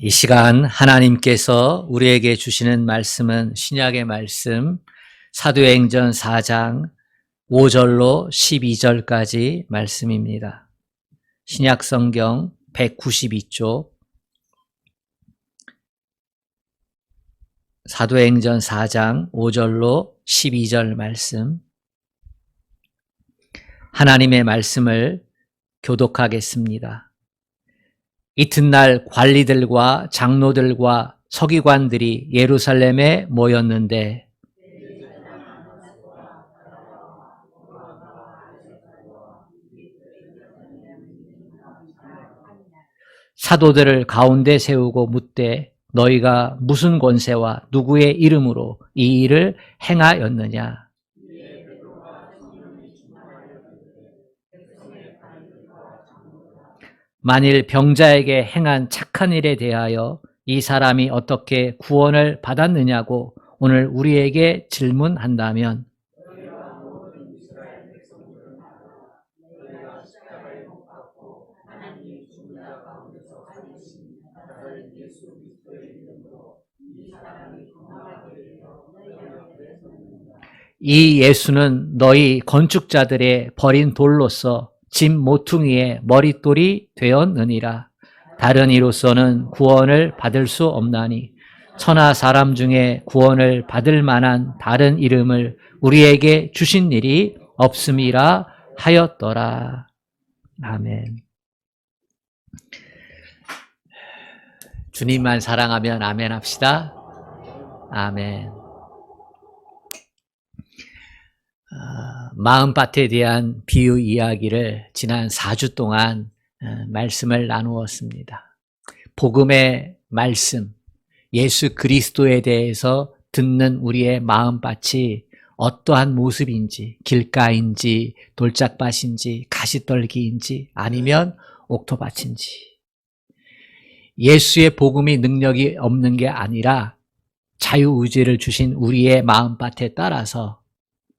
이 시간 하나님께서 우리에게 주시는 말씀은 신약의 말씀 사도행전 4장 5절로 12절까지 말씀입니다. 신약 성경 192쪽 사도행전 4장 5절로 12절 말씀, 하나님의 말씀을 교독하겠습니다. 이튿날 관리들과 장로들과 서기관들이 예루살렘에 모였는데 사도들을 가운데 세우고 묻되 너희가 무슨 권세와 누구의 이름으로 이 일을 행하였느냐? 만일 병자에게 행한 착한 일에 대하여 이 사람이 어떻게 구원을 받았느냐고 오늘 우리에게 질문한다면 이 예수는 너희 건축자들의 버린 돌로서 집 모퉁이의 머릿돌이 되었느니라. 다른 이로서는 구원을 받을 수 없나니 천하 사람 중에 구원을 받을 만한 다른 이름을 우리에게 주신 일이 없음이라 하였더라. 아멘. 주님만 사랑하면 아멘 합시다. 아멘. 마음밭에 대한 비유 이야기를 지난 4주 동안 말씀을 나누었습니다. 복음의 말씀, 예수 그리스도에 대해서 듣는 우리의 마음밭이 어떠한 모습인지, 길가인지, 돌짝밭인지, 가시떨기인지, 아니면 옥토밭인지. 예수의 복음이 능력이 없는 게 아니라 자유의지를 주신 우리의 마음밭에 따라서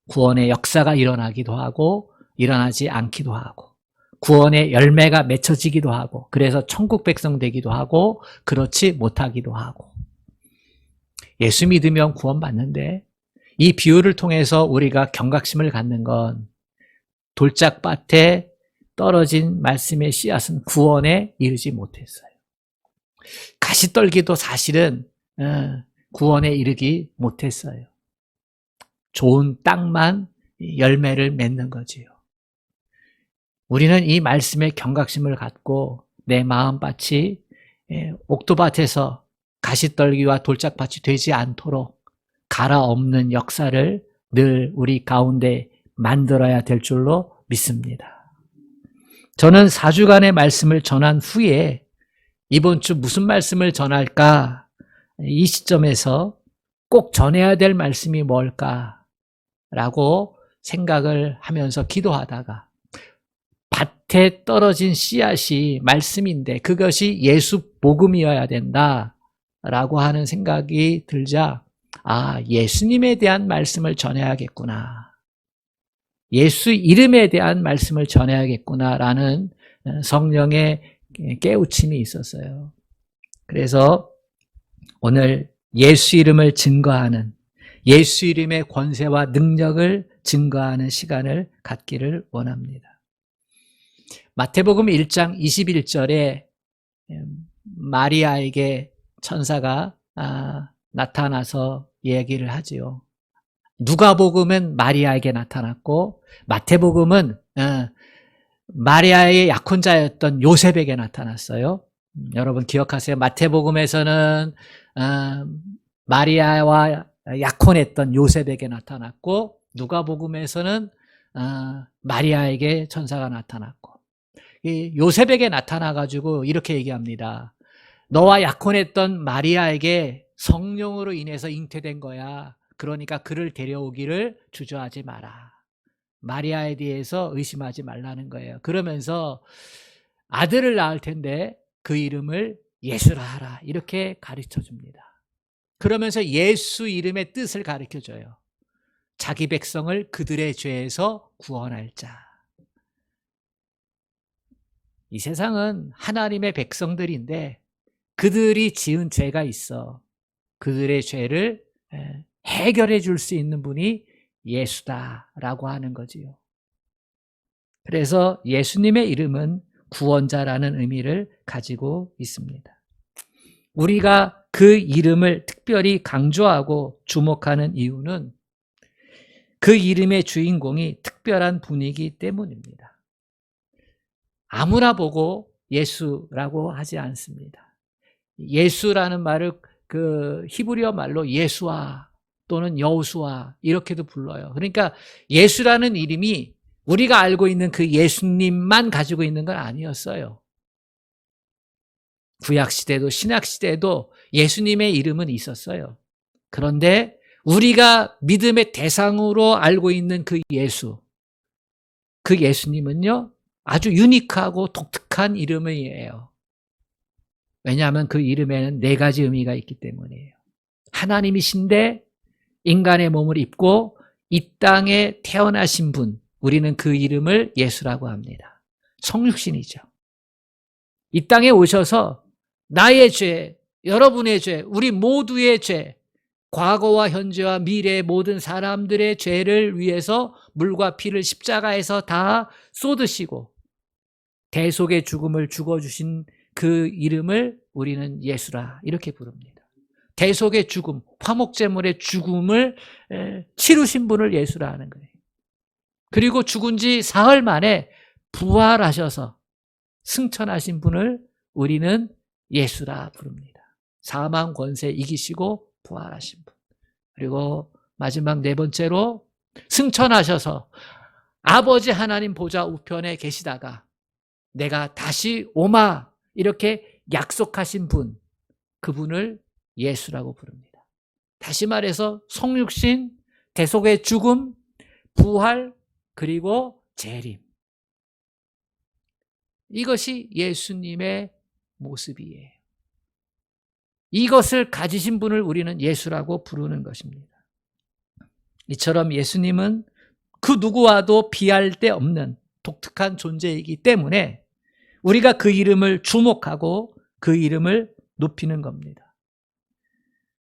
구원의 역사가 일어나기도 하고 일어나지 않기도 하고 구원의 열매가 맺혀지기도 하고 그래서 천국 백성 되기도 하고 그렇지 못하기도 하고 예수 믿으면 구원받는데 이 비유를 통해서 우리가 경각심을 갖는 건 돌짝밭에 떨어진 말씀의 씨앗은 구원에 이르지 못했어요. 가시떨기도 사실은 구원에 이르기 못했어요. 좋은 땅만 열매를 맺는 거지요. 우리는 이 말씀에 경각심을 갖고 내 마음밭이 옥토밭에서 가시떨기와 돌짝밭이 되지 않도록 갈아엎는 역사를 늘 우리 가운데 만들어야 될 줄로 믿습니다. 저는 4주간의 말씀을 전한 후에 이번 주 무슨 말씀을 전할까? 이 시점에서 꼭 전해야 될 말씀이 뭘까? 라고 생각을 하면서 기도하다가 밭에 떨어진 씨앗이 말씀인데 그것이 예수 복음이어야 된다라고 하는 생각이 들자 예수님에 대한 말씀을 전해야겠구나. 예수 이름에 대한 말씀을 전해야겠구나라는 성령의 깨우침이 있었어요. 그래서 오늘 예수 이름을 증거하는 예수 이름의 권세와 능력을 증거하는 시간을 갖기를 원합니다. 마태복음 1장 21절에 마리아에게 천사가 나타나서 얘기를 하지요. 누가복음은 마리아에게 나타났고 마태복음은 마리아의 약혼자였던 요셉에게 나타났어요. 여러분 기억하세요? 마태복음에서는 마리아와 약혼했던 요셉에게 나타났고 누가복음에서는 마리아에게 천사가 나타났고 요셉에게 나타나가지고 이렇게 얘기합니다. 너와 약혼했던 마리아에게 성령으로 인해서 잉태된 거야. 그러니까 그를 데려오기를 주저하지 마라. 마리아에 대해서 의심하지 말라는 거예요. 그러면서 아들을 낳을 텐데 그 이름을 예수라 하라. 이렇게 가르쳐 줍니다. 그러면서 예수 이름의 뜻을 가르쳐줘요. 자기 백성을 그들의 죄에서 구원할 자. 이 세상은 하나님의 백성들인데 그들이 지은 죄가 있어. 그들의 죄를 해결해 줄 수 있는 분이 예수다라고 하는 거지요. 그래서 예수님의 이름은 구원자라는 의미를 가지고 있습니다. 우리가 그 이름을 특별히 강조하고 주목하는 이유는 그 이름의 주인공이 특별한 분이기 때문입니다. 아무나 보고 예수라고 하지 않습니다. 예수라는 말을 그 히브리어 말로 예수아 또는 여호수아 이렇게도 불러요. 그러니까 예수라는 이름이 우리가 알고 있는 그 예수님만 가지고 있는 건 아니었어요. 구약시대도 신약시대도 예수님의 이름은 있었어요. 그런데 우리가 믿음의 대상으로 알고 있는 그 예수, 그 예수님은요, 아주 유니크하고 독특한 이름이에요. 왜냐하면 그 이름에는 4가지 의미가 있기 때문이에요. 하나님이신데 인간의 몸을 입고 이 땅에 태어나신 분, 우리는 그 이름을 예수라고 합니다. 성육신이죠. 이 땅에 오셔서 나의 죄, 여러분의 죄, 우리 모두의 죄, 과거와 현재와 미래의 모든 사람들의 죄를 위해서 물과 피를 십자가에서 다 쏟으시고 대속의 죽음을 죽어주신 그 이름을 우리는 예수라 이렇게 부릅니다. 대속의 죽음, 화목제물의 죽음을 치르신 분을 예수라 하는 거예요. 그리고 죽은 지 사흘 만에 부활하셔서 승천하신 분을 우리는 예수라 부릅니다. 사망 권세 이기시고 부활하신 분. 그리고 마지막 4번째로 승천하셔서 아버지 하나님 보좌 우편에 계시다가 내가 다시 오마 이렇게 약속하신 분, 그분을 예수라고 부릅니다. 다시 말해서 성육신, 대속의 죽음, 부활, 그리고 재림. 이것이 예수님의 모습이에요. 이것을 가지신 분을 우리는 예수라고 부르는 것입니다. 이처럼 예수님은 그 누구와도 비할 데 없는 독특한 존재이기 때문에 우리가 그 이름을 주목하고 그 이름을 높이는 겁니다.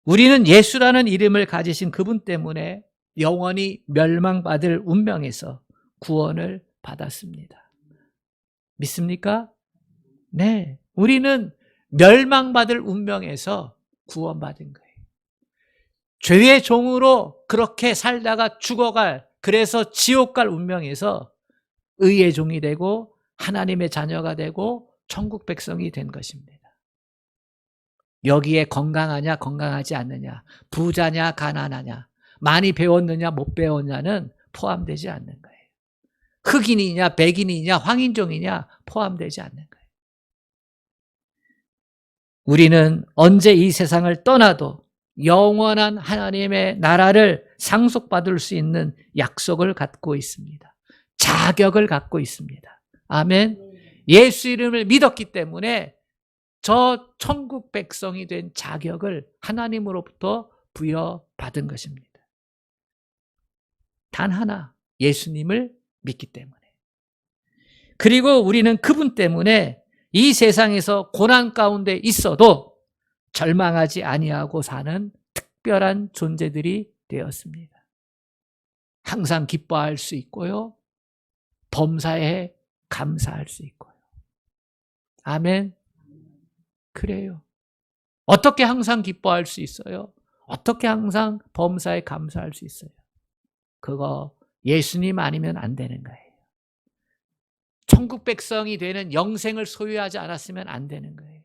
우리는 예수라는 이름을 가지신 그분 때문에 영원히 멸망받을 운명에서 구원을 받았습니다. 믿습니까? 네. 우리는 멸망받을 운명에서 구원받은 거예요. 죄의 종으로 그렇게 살다가 죽어갈, 그래서 지옥 갈 운명에서 의의 종이 되고 하나님의 자녀가 되고 천국 백성이 된 것입니다. 여기에 건강하냐 건강하지 않느냐, 부자냐 가난하냐, 많이 배웠느냐 못 배웠냐는 포함되지 않는 거예요. 흑인이냐 백인이냐 황인종이냐 포함되지 않는 거예요. 우리는 언제 이 세상을 떠나도 영원한 하나님의 나라를 상속받을 수 있는 약속을 갖고 있습니다. 자격을 갖고 있습니다. 아멘. 예수 이름을 믿었기 때문에 저 천국 백성이 된 자격을 하나님으로부터 부여받은 것입니다. 단 하나, 예수님을 믿기 때문에. 그리고 우리는 그분 때문에 이 세상에서 고난 가운데 있어도 절망하지 아니하고 사는 특별한 존재들이 되었습니다. 항상 기뻐할 수 있고요. 범사에 감사할 수 있고요. 아멘. 그래요. 어떻게 항상 기뻐할 수 있어요? 어떻게 항상 범사에 감사할 수 있어요? 그거 예수님 아니면 안 되는 거예요. 천국 백성이 되는 영생을 소유하지 않았으면 안 되는 거예요.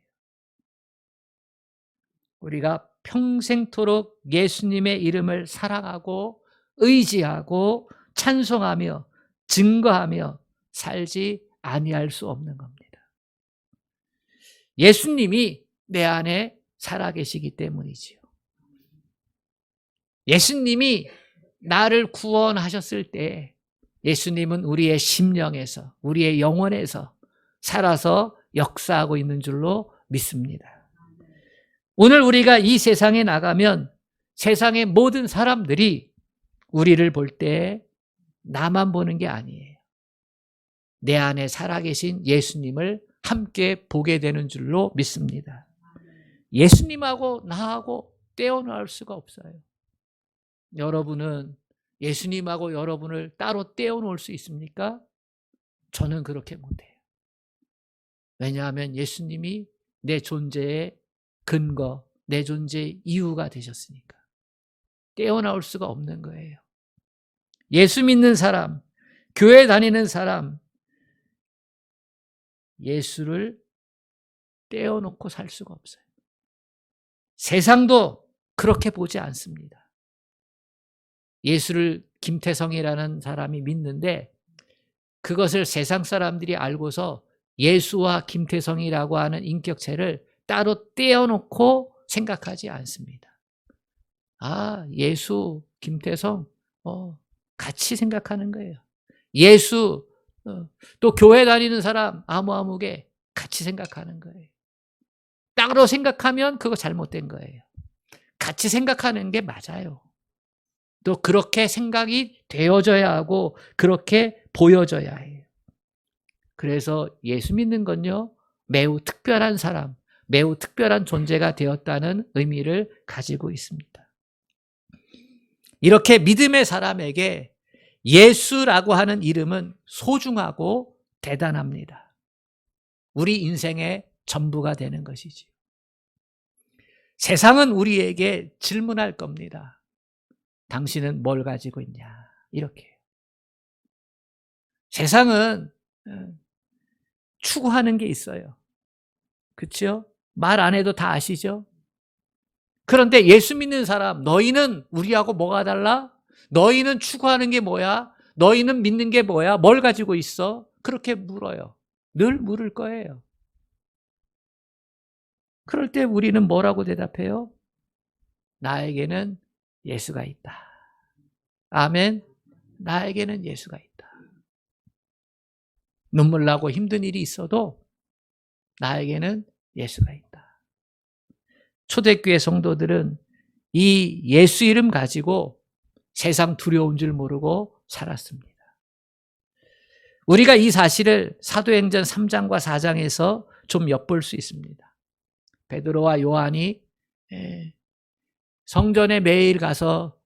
우리가 평생토록 예수님의 이름을 사랑하고 의지하고 찬송하며 증거하며 살지 아니할 수 없는 겁니다. 예수님이 내 안에 살아계시기 때문이지요. 예수님이 나를 구원하셨을 때 예수님은 우리의 심령에서, 우리의 영혼에서 살아서 역사하고 있는 줄로 믿습니다. 오늘 우리가 이 세상에 나가면 세상의 모든 사람들이 우리를 볼 때 나만 보는 게 아니에요. 내 안에 살아계신 예수님을 함께 보게 되는 줄로 믿습니다. 예수님하고 나하고 떼어놓을 수가 없어요. 여러분은 예수님하고 여러분을 따로 떼어놓을 수 있습니까? 저는 그렇게 못해요. 왜냐하면 예수님이 내 존재의 근거, 내 존재의 이유가 되셨으니까. 떼어나올 수가 없는 거예요. 예수 믿는 사람, 교회 다니는 사람, 예수를 떼어놓고 살 수가 없어요. 세상도 그렇게 보지 않습니다. 예수를 김태성이라는 사람이 믿는데 그것을 세상 사람들이 알고서 예수와 김태성이라고 하는 인격체를 따로 떼어놓고 생각하지 않습니다. 아, 예수, 김태성, 같이 생각하는 거예요. 예수, 또 교회 다니는 사람, 아무개 같이 생각하는 거예요. 따로 생각하면 그거 잘못된 거예요. 같이 생각하는 게 맞아요. 또 그렇게 생각이 되어져야 하고 그렇게 보여져야 해요. 그래서 예수 믿는 건요, 매우 특별한 사람, 매우 특별한 존재가 되었다는 의미를 가지고 있습니다. 이렇게 믿음의 사람에게 예수라고 하는 이름은 소중하고 대단합니다. 우리 인생의 전부가 되는 것이지. 세상은 우리에게 질문할 겁니다. 당신은 뭘 가지고 있냐? 이렇게. 세상은 추구하는 게 있어요. 그렇죠? 말 안 해도 다 아시죠? 그런데 예수 믿는 사람, 너희는 우리하고 뭐가 달라? 너희는 추구하는 게 뭐야? 너희는 믿는 게 뭐야? 뭘 가지고 있어? 그렇게 물어요. 늘 물을 거예요. 그럴 때 우리는 뭐라고 대답해요? 나에게는 예수가 있다. 아멘. 나에게는 예수가 있다. 눈물 나고 힘든 일이 있어도 나에게는 예수가 있다. 초대교회 성도들은 이 예수 이름 가지고 세상 두려운 줄 모르고 살았습니다. 우리가 이 사실을 사도행전 3장과 4장에서 좀 엿볼 수 있습니다. 베드로와 요한이 성전에 매일 가서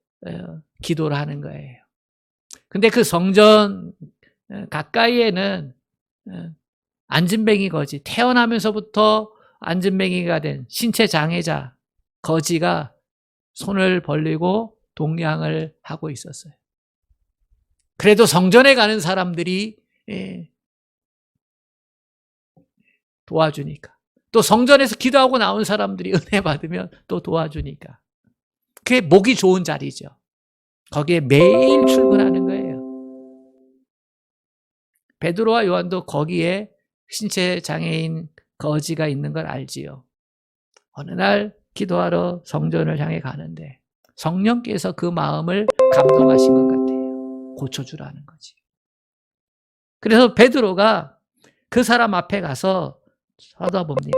기도를 하는 거예요. 근데 그 성전 가까이에는 안진뱅이 거지, 태어나면서부터 안진뱅이가 된 신체 장애자 거지가 손을 벌리고 동냥을 하고 있었어요. 그래도 성전에 가는 사람들이 도와주니까, 또 성전에서 기도하고 나온 사람들이 은혜 받으면 또 도와주니까, 그게 목이 좋은 자리죠. 거기에 매일 출근하는 거예요. 베드로와 요한도 거기에 신체 장애인 거지가 있는 걸 알지요. 어느 날 기도하러 성전을 향해 가는데 성령께서 그 마음을 감동하신 것 같아요. 고쳐주라는 거지. 그래서 베드로가 그 사람 앞에 가서 쳐다봅니다.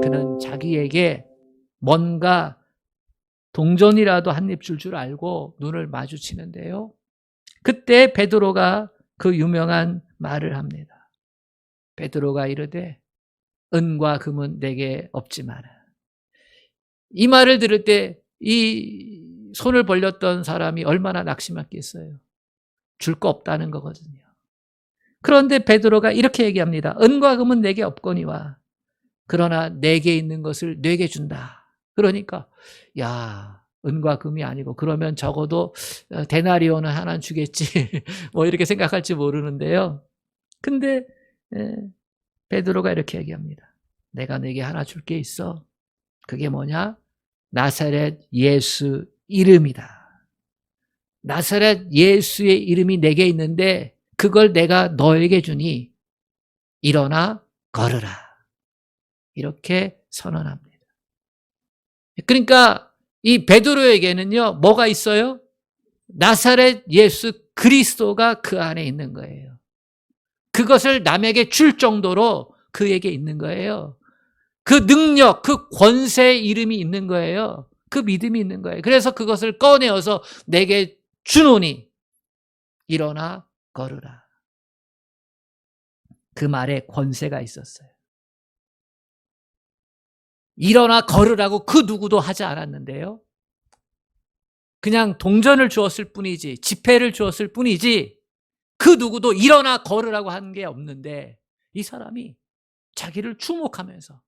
그는 자기에게 뭔가 동전이라도 한 입 줄 알고 눈을 마주치는데요. 그때 베드로가 그 유명한 말을 합니다. 베드로가 이르되 은과 금은 내게 없지만, 이 말을 들을 때 이 손을 벌렸던 사람이 얼마나 낙심했겠어요. 줄 거 없다는 거거든요. 그런데 베드로가 이렇게 얘기합니다. 은과 금은 내게 없거니와 그러나 내게 있는 것을 내게 준다. 그러니까 야, 은과 금이 아니고 그러면 적어도 데나리온은 하나 주겠지. 뭐 이렇게 생각할지 모르는데요. 근데 베드로가 이렇게 얘기합니다. 내가 내게 하나 줄 게 있어. 그게 뭐냐? 나사렛 예수 이름이다. 나사렛 예수의 이름이 내게 있는데 그걸 내가 너에게 주니 일어나 걸으라. 이렇게 선언합니다. 그러니까 이 베드로에게는요, 뭐가 있어요? 나사렛 예수 그리스도가 그 안에 있는 거예요. 그것을 남에게 줄 정도로 그에게 있는 거예요. 그 능력, 그 권세의 이름이 있는 거예요. 그 믿음이 있는 거예요. 그래서 그것을 꺼내어서 내게 주노니 일어나 걸으라. 그 말에 권세가 있었어요. 일어나 걸으라고 그 누구도 하지 않았는데요. 그냥 동전을 주었을 뿐이지, 지폐를 주었을 뿐이지, 그 누구도 일어나 걸으라고 한 게 없는데, 이 사람이 자기를 주목하면서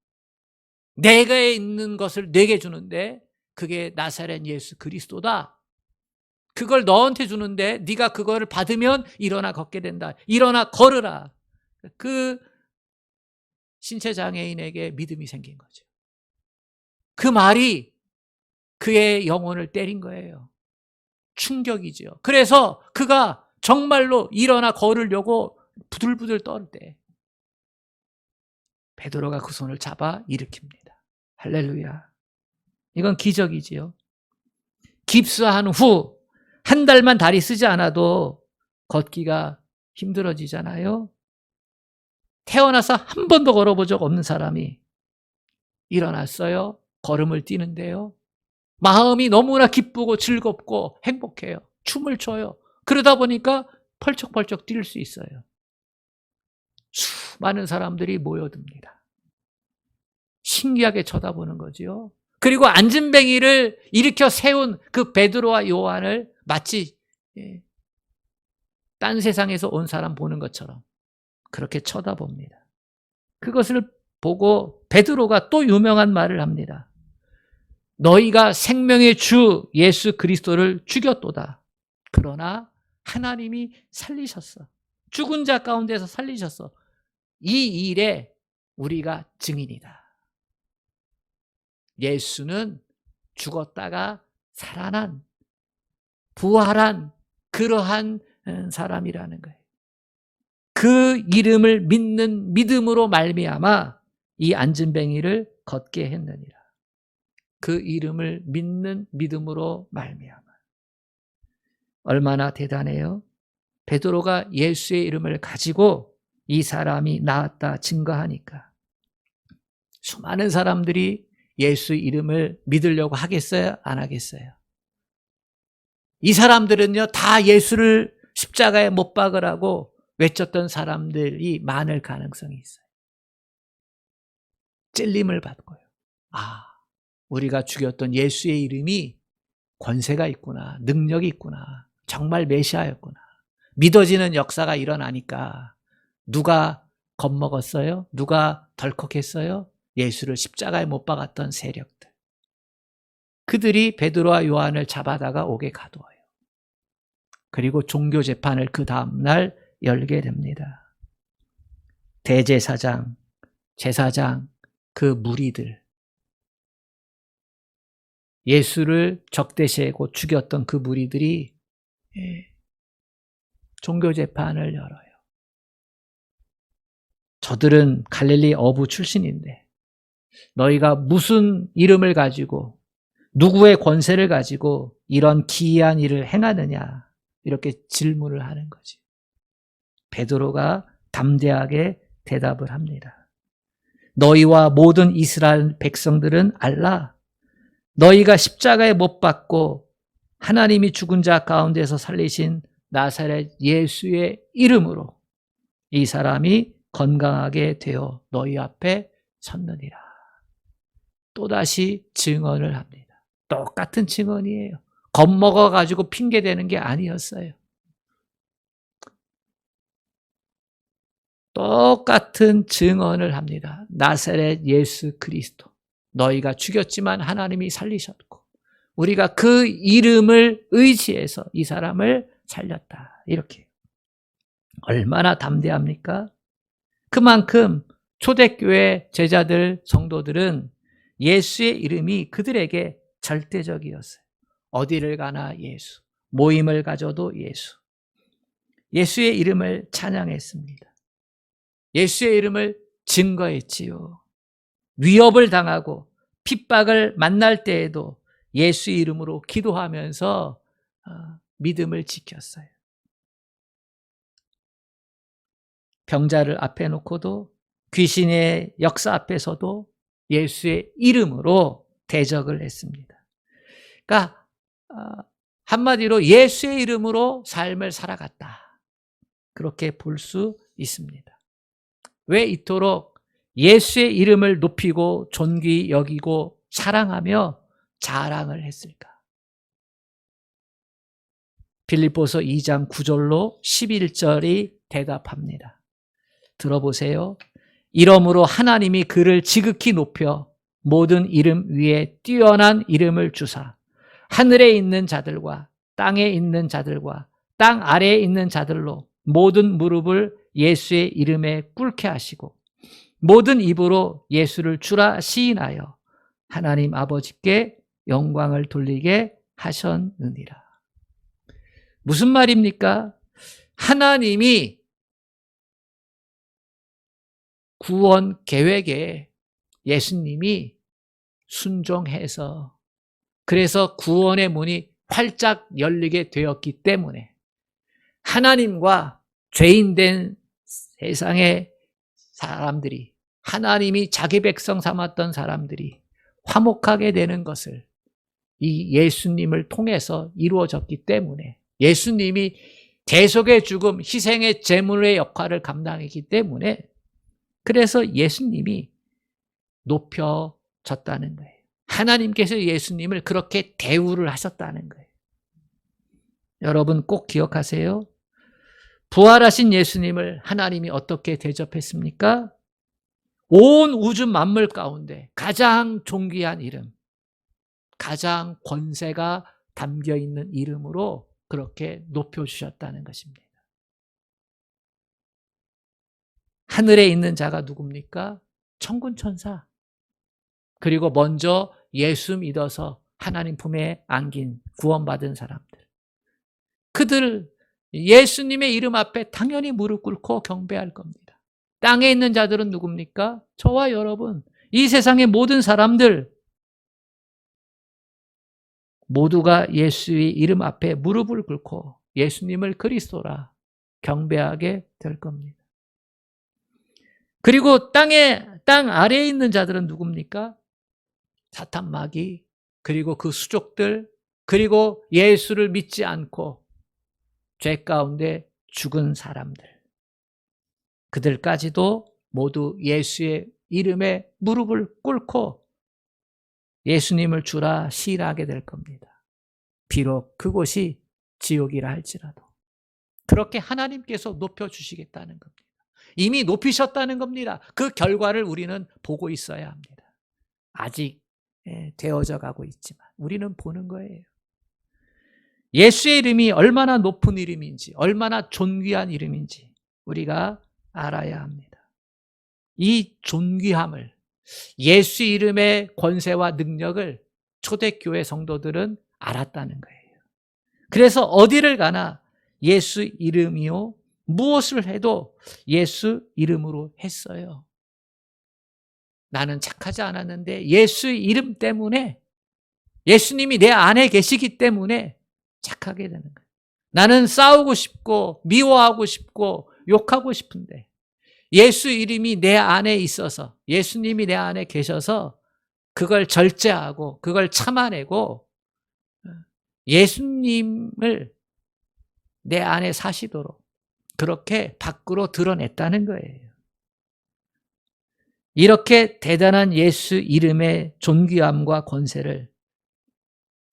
내가 있는 것을 내게 주는데 그게 나사렛 예수 그리스도다. 그걸 너한테 주는데 네가 그거를 받으면 일어나 걷게 된다. 일어나 걸으라. 그 신체 장애인에게 믿음이 생긴 거죠. 그 말이 그의 영혼을 때린 거예요. 충격이죠. 그래서 그가 정말로 일어나 걸으려고 부들부들 떨 때 베드로가 그 손을 잡아 일으킵니다. 할렐루야. 이건 기적이지요. 깁스한 후 한 달만 다리 쓰지 않아도 걷기가 힘들어지잖아요. 태어나서 한 번도 걸어본 적 없는 사람이 일어났어요. 걸음을 뛰는데요. 마음이 너무나 기쁘고 즐겁고 행복해요. 춤을 춰요. 그러다 보니까 펄쩍펄쩍 뛸 수 있어요. 수많은 사람들이 모여듭니다. 신기하게 쳐다보는 거지요. 그리고 안진뱅이를 일으켜 세운 그 베드로와 요한을 마치 딴 세상에서 온 사람 보는 것처럼 그렇게 쳐다봅니다. 그것을 보고 베드로가 또 유명한 말을 합니다. 너희가 생명의 주 예수 그리스도를 죽였도다. 그러나 하나님이 살리셨어. 죽은 자 가운데서 살리셨어. 이 일에 우리가 증인이다. 예수는 죽었다가 살아난, 부활한 그러한 사람이라는 거예요. 그 이름을 믿는 믿음으로 말미암아 이 안진뱅이를 걷게 했느니라. 그 이름을 믿는 믿음으로 말미암아. 얼마나 대단해요. 베드로가 예수의 이름을 가지고 이 사람이 나았다 증거하니까 수많은 사람들이 예수 이름을 믿으려고 하겠어요? 안 하겠어요? 이 사람들은요, 다 예수를 십자가에 못 박으라고 외쳤던 사람들이 많을 가능성이 있어요. 찔림을 받고요. 아, 우리가 죽였던 예수의 이름이 권세가 있구나, 능력이 있구나, 정말 메시아였구나. 믿어지는 역사가 일어나니까 누가 겁먹었어요? 누가 덜컥했어요? 예수를 십자가에 못 박았던 세력들. 그들이 베드로와 요한을 잡아다가 옥에 가두어요. 그리고 종교 재판을 그 다음날 열게 됩니다. 대제사장, 제사장, 그 무리들, 예수를 적대시하고 죽였던 그 무리들이 종교 재판을 열어요. 저들은 갈릴리 어부 출신인데 너희가 무슨 이름을 가지고 누구의 권세를 가지고 이런 기이한 일을 행하느냐 이렇게 질문을 하는 거지. 베드로가 담대하게 대답을 합니다. 너희와 모든 이스라엘 백성들은 알라. 너희가 십자가에 못 박고 하나님이 죽은 자 가운데서 살리신 나사렛 예수의 이름으로 이 사람이 건강하게 되어 너희 앞에 섰느니라. 또다시 증언을 합니다. 똑같은 증언이에요. 겁먹어가지고 핑계대는 게 아니었어요. 똑같은 증언을 합니다. 나사렛 예수 그리스도. 너희가 죽였지만 하나님이 살리셨고 우리가 그 이름을 의지해서 이 사람을 살렸다. 이렇게. 얼마나 담대합니까? 그만큼 초대교회 제자들, 성도들은 예수의 이름이 그들에게 절대적이었어요. 어디를 가나 예수, 모임을 가져도 예수. 예수의 이름을 찬양했습니다. 예수의 이름을 증거했지요. 위협을 당하고 핍박을 만날 때에도 예수 이름으로 기도하면서 믿음을 지켰어요. 병자를 앞에 놓고도 귀신의 역사 앞에서도 예수의 이름으로 대적을 했습니다. 그러니까 한마디로 예수의 이름으로 삶을 살아갔다. 그렇게 볼 수 있습니다. 왜 이토록 예수의 이름을 높이고 존귀히 여기고 사랑하며 자랑을 했을까? 빌립보서 2장 9절로 11절이 대답합니다. 들어보세요. 이러므로 하나님이 그를 지극히 높여 모든 이름 위에 뛰어난 이름을 주사 하늘에 있는 자들과 땅에 있는 자들과 땅 아래에 있는 자들로 모든 무릎을 예수의 이름에 꿇게 하시고 모든 입으로 예수를 주라 시인하여 하나님 아버지께 영광을 돌리게 하셨느니라. 무슨 말입니까? 하나님이 구원 계획에 예수님이 순종해서 그래서 구원의 문이 활짝 열리게 되었기 때문에 하나님과 죄인된 세상의 사람들이 하나님이 자기 백성 삼았던 사람들이 화목하게 되는 것을 이 예수님을 통해서 이루어졌기 때문에 예수님이 대속의 죽음, 희생의 제물의 역할을 감당했기 때문에 그래서 예수님이 높여졌다는 거예요. 하나님께서 예수님을 그렇게 대우를 하셨다는 거예요. 여러분 꼭 기억하세요. 부활하신 예수님을 하나님이 어떻게 대접했습니까? 온 우주 만물 가운데 가장 존귀한 이름, 가장 권세가 담겨있는 이름으로 그렇게 높여주셨다는 것입니다. 하늘에 있는 자가 누굽니까? 천군천사. 그리고 먼저 예수 믿어서 하나님 품에 안긴 구원받은 사람들. 그들 예수님의 이름 앞에 당연히 무릎 꿇고 경배할 겁니다. 땅에 있는 자들은 누굽니까? 저와 여러분, 이 세상의 모든 사람들 모두가 예수의 이름 앞에 무릎을 꿇고 예수님을 그리스도라 경배하게 될 겁니다. 그리고 땅 아래에 있는 자들은 누굽니까? 사탄 마귀, 그리고 그 수족들, 그리고 예수를 믿지 않고 죄 가운데 죽은 사람들. 그들까지도 모두 예수의 이름에 무릎을 꿇고 예수님을 주라 시인하게 될 겁니다. 비록 그곳이 지옥이라 할지라도. 그렇게 하나님께서 높여주시겠다는 겁니다. 이미 높이셨다는 겁니다. 그 결과를 우리는 보고 있어야 합니다. 아직 되어져 가고 있지만 우리는 보는 거예요. 예수의 이름이 얼마나 높은 이름인지, 얼마나 존귀한 이름인지 우리가 알아야 합니다. 이 존귀함을, 예수 이름의 권세와 능력을 초대교회 성도들은 알았다는 거예요. 그래서 어디를 가나 예수 이름이요, 무엇을 해도 예수 이름으로 했어요. 나는 착하지 않았는데 예수 이름 때문에, 예수님이 내 안에 계시기 때문에 착하게 되는 거예요. 나는 싸우고 싶고 미워하고 싶고 욕하고 싶은데 예수 이름이 내 안에 있어서, 예수님이 내 안에 계셔서 그걸 절제하고 그걸 참아내고 예수님을 내 안에 사시도록 그렇게 밖으로 드러냈다는 거예요. 이렇게 대단한 예수 이름의 존귀함과 권세를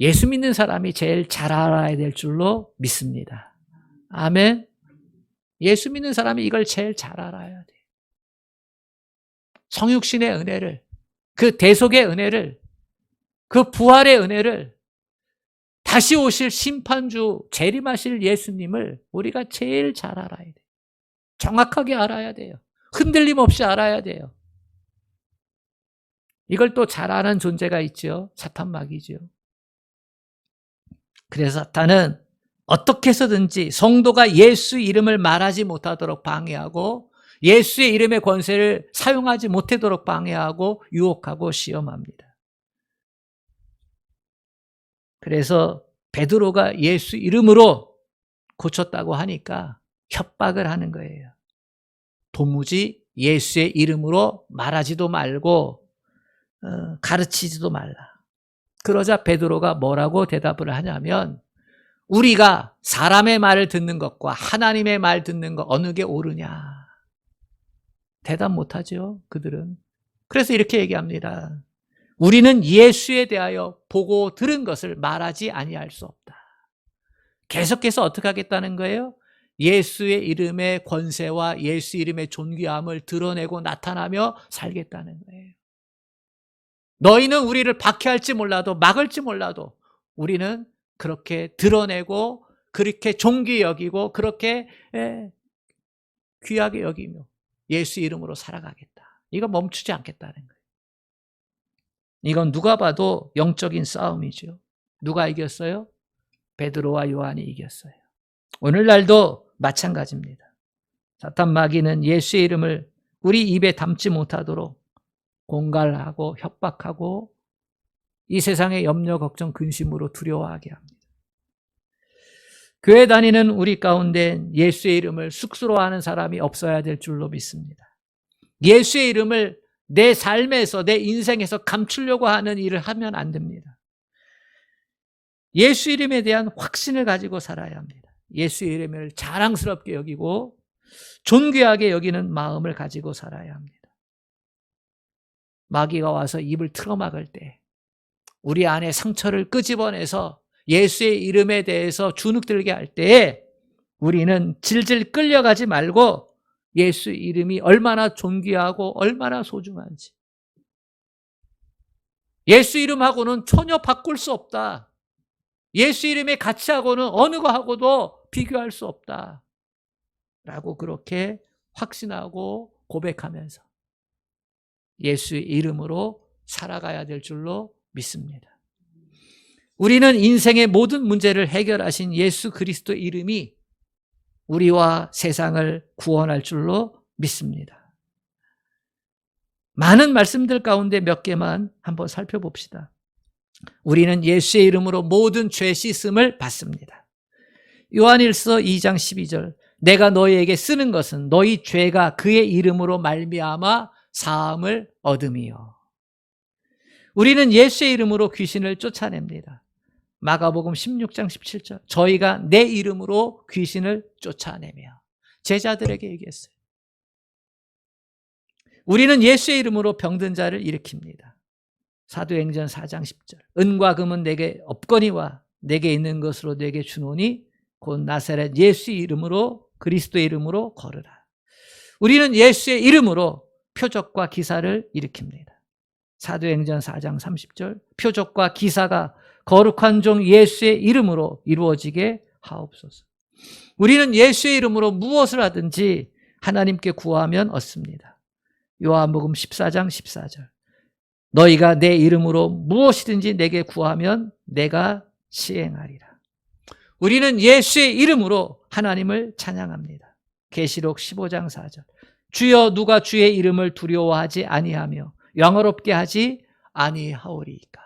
예수 믿는 사람이 제일 잘 알아야 될 줄로 믿습니다. 아멘. 예수 믿는 사람이 이걸 제일 잘 알아야 돼요. 성육신의 은혜를, 그 대속의 은혜를, 그 부활의 은혜를, 다시 오실 심판주 재림하실 예수님을 우리가 제일 잘 알아야 돼요. 정확하게 알아야 돼요. 흔들림 없이 알아야 돼요. 이걸 또 잘 아는 존재가 있죠. 사탄 마귀죠. 그래서 사탄은 어떻게 해서든지 성도가 예수 이름을 말하지 못하도록 방해하고 예수의 이름의 권세를 사용하지 못하도록 방해하고 유혹하고 시험합니다. 그래서 베드로가 예수 이름으로 고쳤다고 하니까 협박을 하는 거예요. 도무지 예수의 이름으로 말하지도 말고 가르치지도 말라. 그러자 베드로가 뭐라고 대답을 하냐면, 우리가 사람의 말을 듣는 것과 하나님의 말 듣는 것 어느 게 옳으냐. 대답 못하죠, 그들은. 그래서 이렇게 얘기합니다. 우리는 예수에 대하여 보고 들은 것을 말하지 아니할 수 없다. 계속해서 어떻게 하겠다는 거예요? 예수의 이름의 권세와 예수 이름의 존귀함을 드러내고 나타나며 살겠다는 거예요. 너희는 우리를 박해할지 몰라도 막을지 몰라도 우리는 그렇게 드러내고 그렇게 존귀 여기고 그렇게 귀하게 여기며 예수 이름으로 살아가겠다. 이거 멈추지 않겠다는 거예요. 이건 누가 봐도 영적인 싸움이죠. 누가 이겼어요? 베드로와 요한이 이겼어요. 오늘날도 마찬가지입니다. 사탄 마귀는 예수의 이름을 우리 입에 담지 못하도록 공갈하고 협박하고 이 세상의 염려, 걱정, 근심으로 두려워하게 합니다. 교회 다니는 우리 가운데 예수의 이름을 쑥스러워하는 사람이 없어야 될 줄로 믿습니다. 예수의 이름을 내 삶에서, 내 인생에서 감추려고 하는 일을 하면 안 됩니다. 예수 이름에 대한 확신을 가지고 살아야 합니다. 예수 이름을 자랑스럽게 여기고 존귀하게 여기는 마음을 가지고 살아야 합니다. 마귀가 와서 입을 틀어막을 때 우리 안에 상처를 끄집어내서 예수의 이름에 대해서 주눅들게 할 때에 우리는 질질 끌려가지 말고 예수 이름이 얼마나 존귀하고 얼마나 소중한지, 예수 이름하고는 전혀 바꿀 수 없다, 예수 이름의 가치하고는 어느 거하고도 비교할 수 없다 라고 그렇게 확신하고 고백하면서 예수의 이름으로 살아가야 될 줄로 믿습니다. 우리는 인생의 모든 문제를 해결하신 예수 그리스도 이름이 우리와 세상을 구원할 줄로 믿습니다. 많은 말씀들 가운데 몇 개만 한번 살펴봅시다. 우리는 예수의 이름으로 모든 죄 씻음을 받습니다. 요한일서 2장 12절, 내가 너희에게 쓰는 것은 너희 죄가 그의 이름으로 말미암아 사함을 얻음이요. 우리는 예수의 이름으로 귀신을 쫓아냅니다. 마가복음 16장 17절, 저희가 내 이름으로 귀신을 쫓아내며, 제자들에게 얘기했어요. 우리는 예수의 이름으로 병든 자를 일으킵니다. 사도행전 4장 10절, 은과 금은 내게 없거니와 내게 있는 것으로 내게 주노니 곧 나사렛 예수의 이름으로, 그리스도의 이름으로 걸으라. 우리는 예수의 이름으로 표적과 기사를 일으킵니다. 사도행전 4장 30절, 표적과 기사가 거룩한 종 예수의 이름으로 이루어지게 하옵소서. 우리는 예수의 이름으로 무엇을 하든지 하나님께 구하면 얻습니다. 요한복음 14장 14절, 너희가 내 이름으로 무엇이든지 내게 구하면 내가 시행하리라. 우리는 예수의 이름으로 하나님을 찬양합니다. 계시록 15장 4절, 주여 누가 주의 이름을 두려워하지 아니하며 영어롭게 하지 아니하오리이까.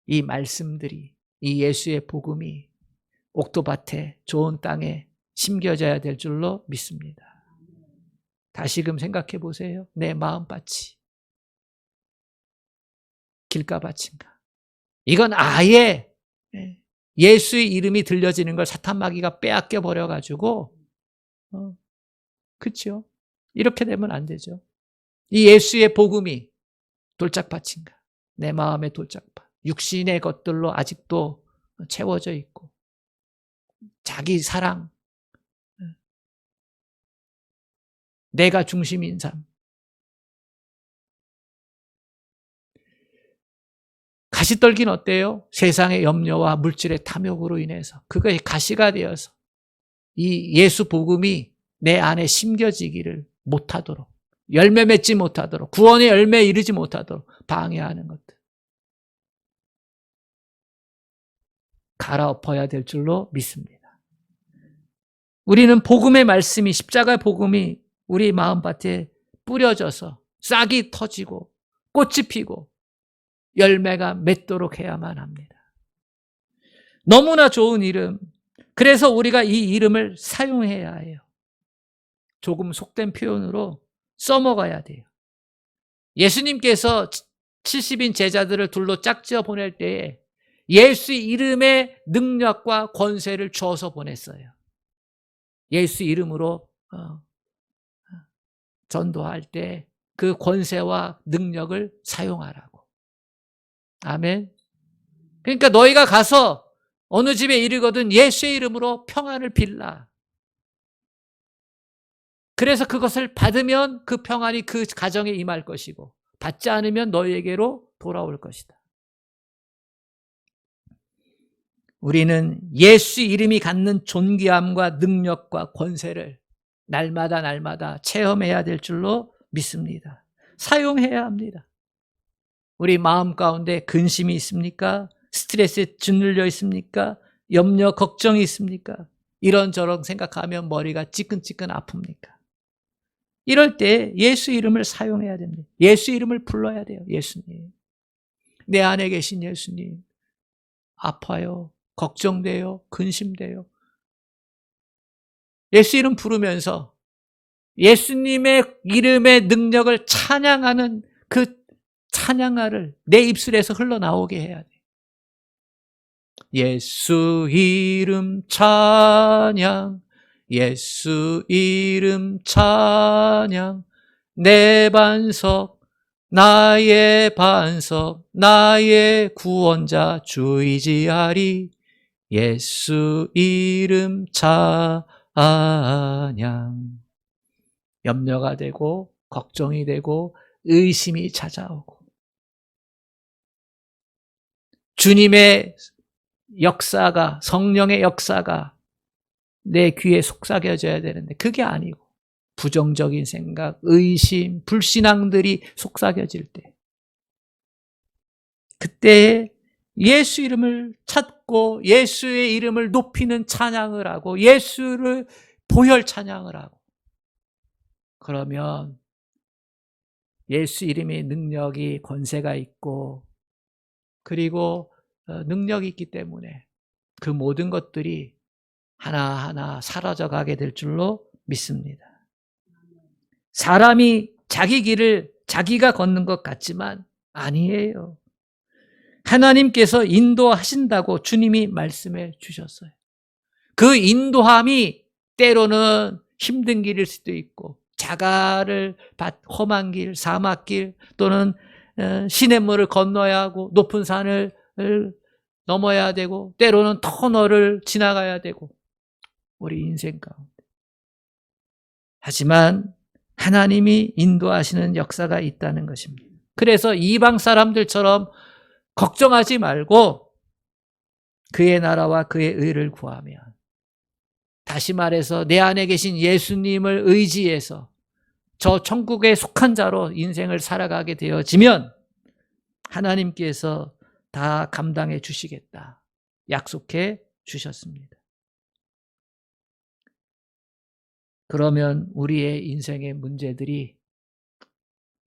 이 말씀들이, 이 예수의 복음이 옥토밭에 좋은 땅에 심겨져야 될 줄로 믿습니다. 다시금 생각해 보세요. 내 마음밭이 길가밭인가? 이건 아예 예수의 이름이 들려지는 걸 사탄 마귀가 빼앗겨 버려가지고, 그렇죠? 이렇게 되면 안 되죠. 이 예수의 복음이 돌짝밭인가? 내 마음의 돌짝밭. 육신의 것들로 아직도 채워져 있고, 자기 사랑, 내가 중심인 삶. 가시떨기는 어때요? 세상의 염려와 물질의 탐욕으로 인해서 그것이 가시가 되어서 이 예수 복음이 내 안에 심겨지기를 못하도록, 열매 맺지 못하도록, 구원의 열매에 이르지 못하도록 방해하는 것들, 갈아엎어야 될 줄로 믿습니다. 우리는 복음의 말씀이, 십자가의 복음이 우리 마음밭에 뿌려져서 싹이 터지고 꽃이 피고 열매가 맺도록 해야만 합니다. 너무나 좋은 이름, 그래서 우리가 이 이름을 사용해야 해요. 조금 속된 표현으로 써먹어야 돼요. 예수님께서 70인 제자들을 둘로 짝지어 보낼 때에 예수 이름의 능력과 권세를 주어서 보냈어요. 예수 이름으로 전도할 때 그 권세와 능력을 사용하라고. 아멘. 그러니까 너희가 가서 어느 집에 이르거든 예수의 이름으로 평안을 빌라. 그래서 그것을 받으면 그 평안이 그 가정에 임할 것이고 받지 않으면 너희에게로 돌아올 것이다. 우리는 예수 이름이 갖는 존귀함과 능력과 권세를 날마다 체험해야 될 줄로 믿습니다. 사용해야 합니다. 우리 마음 가운데 근심이 있습니까? 스트레스에 짓눌려 있습니까? 염려, 걱정이 있습니까? 이런저런 생각하면 머리가 찌끈찌끈 아픕니까? 이럴 때 예수 이름을 사용해야 됩니다. 예수 이름을 불러야 돼요. 예수님. 내 안에 계신 예수님. 아파요. 걱정돼요. 근심돼요. 예수 이름 부르면서 예수님의 이름의 능력을 찬양하는 그 찬양가를 내 입술에서 흘러나오게 해야 돼. 예수 이름 찬양, 예수 이름 찬양, 내 반석, 나의 반석, 나의 구원자 주의지하리. 예수 이름 찬양. 염려가 되고 걱정이 되고 의심이 찾아오고 주님의 역사가, 성령의 역사가 내 귀에 속삭여져야 되는데 그게 아니고 부정적인 생각, 의심, 불신앙들이 속삭여질 때 그때 예수 이름을 찾고 예수의 이름을 높이는 찬양을 하고 예수를 보혈 찬양을 하고 그러면 예수 이름의 능력이 권세가 있고 그리고 능력이 있기 때문에 그 모든 것들이 하나하나 사라져가게 될 줄로 믿습니다. 사람이 자기 길을 자기가 걷는 것 같지만 아니에요. 하나님께서 인도하신다고 주님이 말씀해 주셨어요. 그 인도함이 때로는 힘든 길일 수도 있고 자갈을 험한 길, 사막길 또는 시냇물을 건너야 하고 높은 산을 넘어야 되고 때로는 터널을 지나가야 되고 우리 인생 가운데 하지만 하나님이 인도하시는 역사가 있다는 것입니다. 그래서 이방 사람들처럼 걱정하지 말고 그의 나라와 그의 의를 구하면 다시 말해서 내 안에 계신 예수님을 의지해서 저 천국에 속한 자로 인생을 살아가게 되어지면 하나님께서 다 감당해 주시겠다 약속해 주셨습니다. 그러면 우리의 인생의 문제들이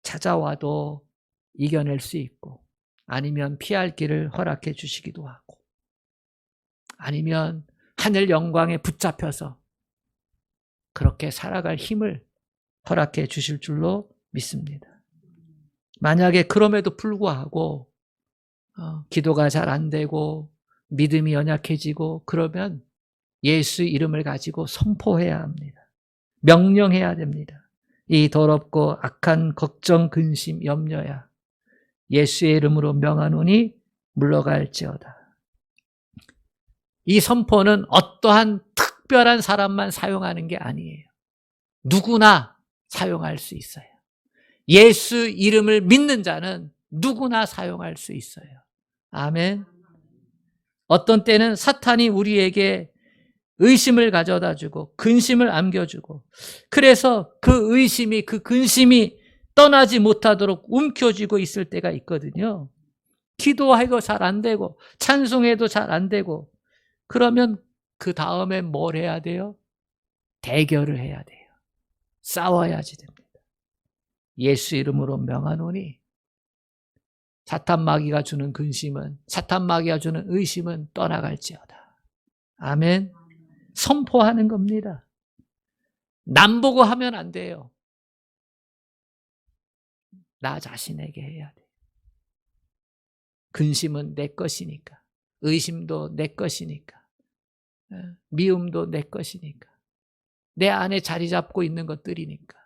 찾아와도 이겨낼 수 있고 아니면 피할 길을 허락해 주시기도 하고 아니면 하늘 영광에 붙잡혀서 그렇게 살아갈 힘을 허락해 주실 줄로 믿습니다. 만약에 그럼에도 불구하고 기도가 잘 안 되고 믿음이 연약해지고 그러면 예수 이름을 가지고 선포해야 합니다. 명령해야 됩니다. 이 더럽고 악한 걱정, 근심, 염려야 예수의 이름으로 명하노니 물러갈지어다. 이 선포는 어떠한 특별한 사람만 사용하는 게 아니에요. 누구나 사용할 수 있어요. 예수 이름을 믿는 자는 누구나 사용할 수 있어요. 아멘. 어떤 때는 사탄이 우리에게 의심을 가져다 주고 근심을 안겨주고 그래서 그 의심이 그 근심이 떠나지 못하도록 움켜쥐고 있을 때가 있거든요. 기도해도 잘 안 되고 찬송해도 잘 안 되고 그러면 그 다음에 뭘 해야 돼요? 대결을 해야 돼요. 싸워야지 됩니다. 예수 이름으로 명하노니 사탄 마귀가 주는 근심은 사탄 마귀가 주는 의심은 떠나갈지어다. 아멘. 선포하는 겁니다. 남 보고 하면 안 돼요. 나 자신에게 해야 돼. 근심은 내 것이니까. 의심도 내 것이니까. 미움도 내 것이니까. 내 안에 자리 잡고 있는 것들이니까.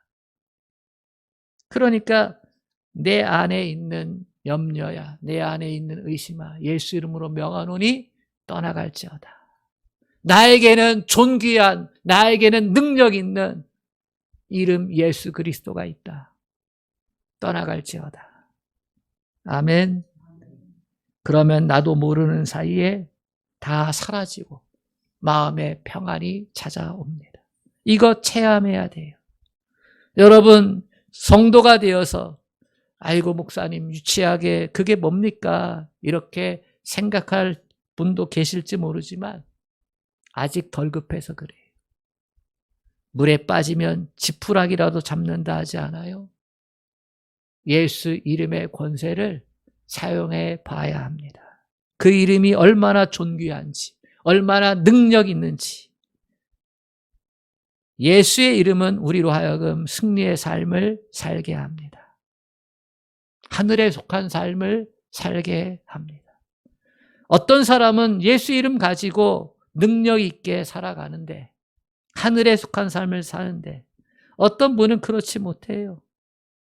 그러니까 내 안에 있는 염려야, 내 안에 있는 의심아, 예수 이름으로 명하노니 떠나갈지어다. 나에게는 존귀한, 나에게는 능력 있는 이름 예수 그리스도가 있다. 떠나갈지어다. 아멘. 그러면 나도 모르는 사이에 다 사라지고 마음의 평안이 찾아옵니다. 이거 체험해야 돼요. 여러분, 성도가 되어서 아이고 목사님 유치하게 그게 뭡니까? 이렇게 생각할 분도 계실지 모르지만 아직 덜 급해서 그래요. 물에 빠지면 지푸라기라도 잡는다 하지 않아요? 예수 이름의 권세를 사용해 봐야 합니다. 그 이름이 얼마나 존귀한지, 얼마나 능력 있는지. 예수의 이름은 우리로 하여금 승리의 삶을 살게 합니다. 하늘에 속한 삶을 살게 합니다. 어떤 사람은 예수 이름 가지고 능력 있게 살아가는데, 하늘에 속한 삶을 사는데, 어떤 분은 그렇지 못해요.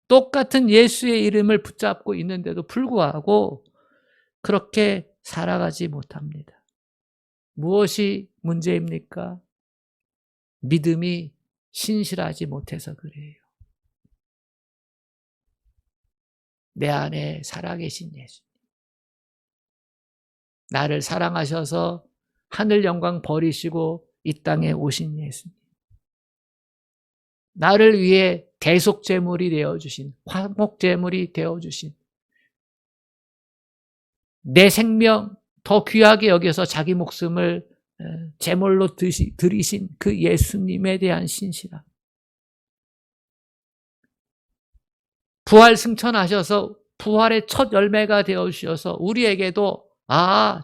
똑같은 예수의 이름을 붙잡고 있는데도 불구하고 그렇게 살아가지 못합니다. 무엇이 문제입니까? 믿음이 신실하지 못해서 그래요. 내 안에 살아계신 예수님. 나를 사랑하셔서 하늘 영광 버리시고 이 땅에 오신 예수님. 나를 위해 대속제물이 되어주신, 화목제물이 되어주신, 내 생명 더 귀하게 여겨서 자기 목숨을 제물로 드리신 그 예수님에 대한 신실함. 부활 승천하셔서 부활의 첫 열매가 되어주셔서 우리에게도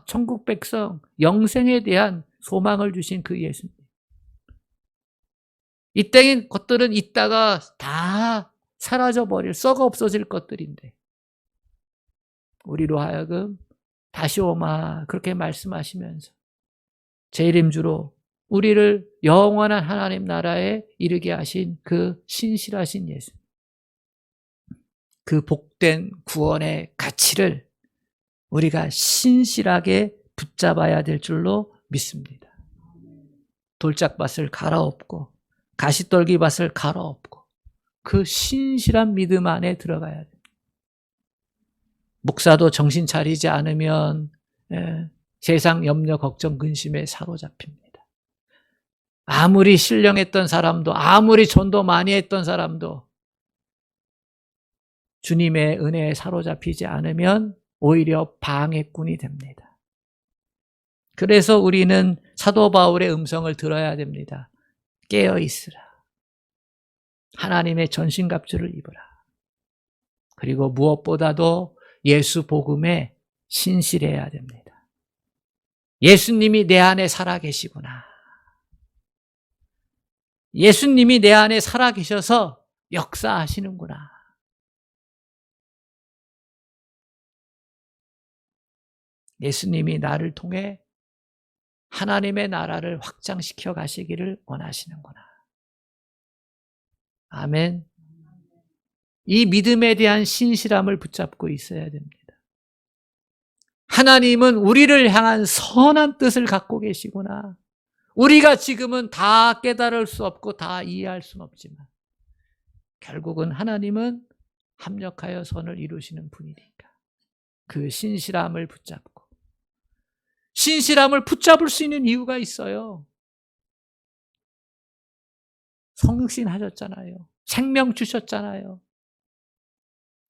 천국 백성 영생에 대한 소망을 주신 그 예수님. 이 땅의 것들은 있다가 다 사라져버릴, 썩어 없어질 것들인데 우리로 하여금 다시 오마 그렇게 말씀하시면서 제 이름 주로 우리를 영원한 하나님 나라에 이르게 하신 그 신실하신 예수, 그 복된 구원의 가치를 우리가 신실하게 붙잡아야 될 줄로 믿습니다. 돌짝밭을 갈아엎고 가시떨기밭을 갈아엎고 그 신실한 믿음 안에 들어가야 됩니다. 목사도 정신 차리지 않으면 세상 염려 걱정 근심에 사로잡힙니다. 아무리 신령했던 사람도, 아무리 전도 많이 했던 사람도 주님의 은혜에 사로잡히지 않으면 오히려 방해꾼이 됩니다. 그래서 우리는 사도 바울의 음성을 들어야 됩니다. 깨어 있으라. 하나님의 전신갑주를 입으라. 그리고 무엇보다도 예수 복음에 신실해야 됩니다. 예수님이 내 안에 살아계시구나. 예수님이 내 안에 살아계셔서 역사하시는구나. 예수님이 나를 통해 하나님의 나라를 확장시켜 가시기를 원하시는구나. 아멘. 이 믿음에 대한 신실함을 붙잡고 있어야 됩니다. 하나님은 우리를 향한 선한 뜻을 갖고 계시구나. 우리가 지금은 다 깨달을 수 없고 다 이해할 수는 없지만 결국은 하나님은 합력하여 선을 이루시는 분이니까 그 신실함을 붙잡고, 신실함을 붙잡을 수 있는 이유가 있어요. 성신하셨잖아요. 생명 주셨잖아요.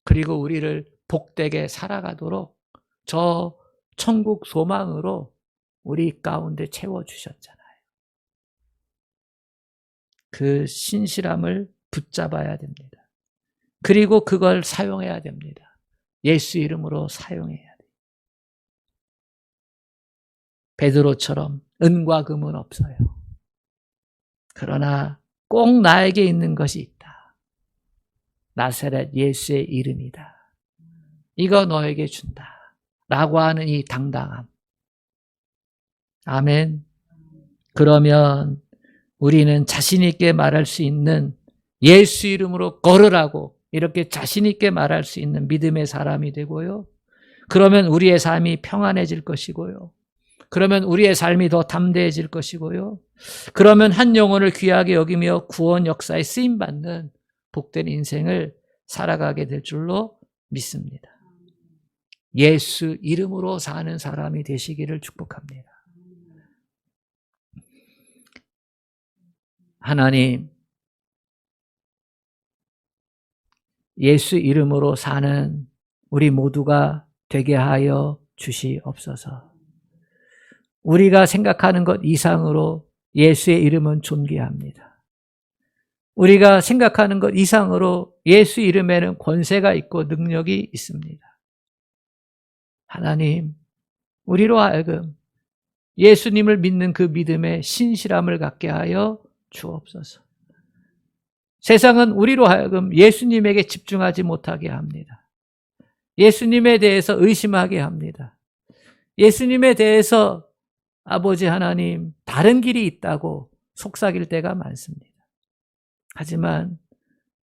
그리고 우리를 복되게 살아가도록 저 천국 소망으로 우리 가운데 채워주셨잖아요. 그 신실함을 붙잡아야 됩니다. 그리고 그걸 사용해야 됩니다. 예수 이름으로 사용해야 돼요. 베드로처럼 은과 금은 없어요. 그러나 꼭 나에게 있는 것이 있다. 나사렛 예수의 이름이다. 이거 너에게 준다. 라고 하는 이 당당함. 아멘. 그러면 우리는 자신 있게 말할 수 있는 예수 이름으로 걸으라고 이렇게 자신 있게 말할 수 있는 믿음의 사람이 되고요. 그러면 우리의 삶이 평안해질 것이고요. 그러면 우리의 삶이 더 담대해질 것이고요. 그러면 한 영혼을 귀하게 여기며 구원 역사에 쓰임받는 복된 인생을 살아가게 될 줄로 믿습니다. 예수 이름으로 사는 사람이 되시기를 축복합니다. 하나님, 예수 이름으로 사는 우리 모두가 되게 하여 주시옵소서. 우리가 생각하는 것 이상으로 예수의 이름은 존귀합니다. 우리가 생각하는 것 이상으로 예수 이름에는 권세가 있고 능력이 있습니다. 하나님, 우리로 하여금 예수님을 믿는 그 믿음에 신실함을 갖게 하여 주옵소서. 세상은 우리로 하여금 예수님에게 집중하지 못하게 합니다. 예수님에 대해서 의심하게 합니다. 예수님에 대해서 아버지 하나님, 다른 길이 있다고 속삭일 때가 많습니다. 하지만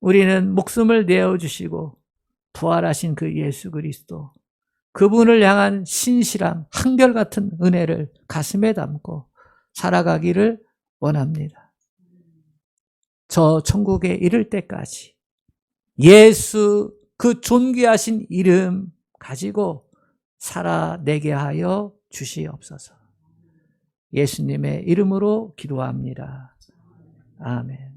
우리는 목숨을 내어주시고 부활하신 그 예수 그리스도, 그분을 향한 신실함, 한결같은 은혜를 가슴에 담고 살아가기를 원합니다. 저 천국에 이를 때까지 예수 그 존귀하신 이름 가지고 살아내게 하여 주시옵소서. 예수님의 이름으로 기도합니다. 아멘.